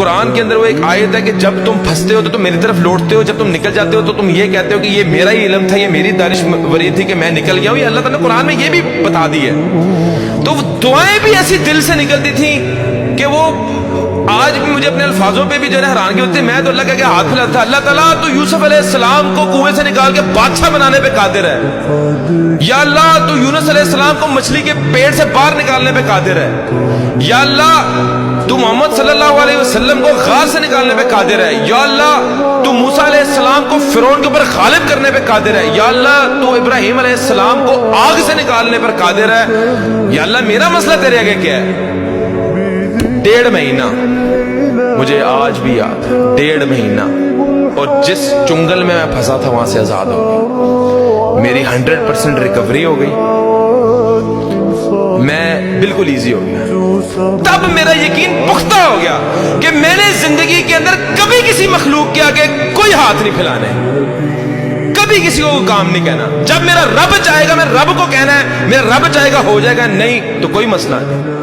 قرآن کے اندر وہ ایک آیت ہے کہ جب تم پھنستے ہو تو تم میری طرف لوٹتے ہو، جب تم نکل جاتے ہو تو تم یہ کہتے ہو کہ یہ میرا ہی علم تھا، یہ میری دانش وری تھی کہ میں نکل گیا ہوں. یہ اللہ تعالیٰ نے قرآن میں یہ بھی بتا دی ہے. تو دعائیں بھی ایسی دل سے نکلتی تھیں کہ وہ آج بھی مجھے اپنے الفاظوں پہ بھی جو ہے حیرانگی ہوتی ہے. میں تو اللہ کے ہاتھ پھیلاتا تھا، اللہ تعالیٰ تو یوسف علیہ السلام کو کنویں سے نکال کے بادشاہ بنانے پہ قادر ہے. یا اللہ تو یونس علیہ السلام کو مچھلی کے پیٹ سے باہر نکالنے پہ قادر ہے. یا اللہ تو محمد صلی اللہ علیہ وسلم کو غار سے نکالنے پہ قادر ہے. یا اللہ تو موسیٰ علیہ السلام کو فرعون کے اوپر غالب کرنے پہ قادر ہے. یا اللہ تو ابراہیم علیہ السلام کو آگ سے نکالنے پر قادر ہے. یا اللہ میرا مسئلہ تیرے آگے کیا ہے؟ 1.5 مہینہ مجھے آج بھی یاد ہے، 1.5 مہینہ، اور جس چنگل میں پھنسا تھا وہاں سے آزاد ہو گئی. میری 100% ریکوری ہو گئی، میں بالکل ایزی ہو گیا. تب میرا یقین پختہ ہو گیا کہ میں نے زندگی کے اندر کبھی کسی مخلوق کے آگے کوئی ہاتھ نہیں پھیلانے، کبھی کسی کو کام نہیں کہنا. جب میرا رب چاہے گا میں رب کو کہنا ہے، میرا رب چاہے گا ہو جائے گا، نہیں تو کوئی مسئلہ نہیں.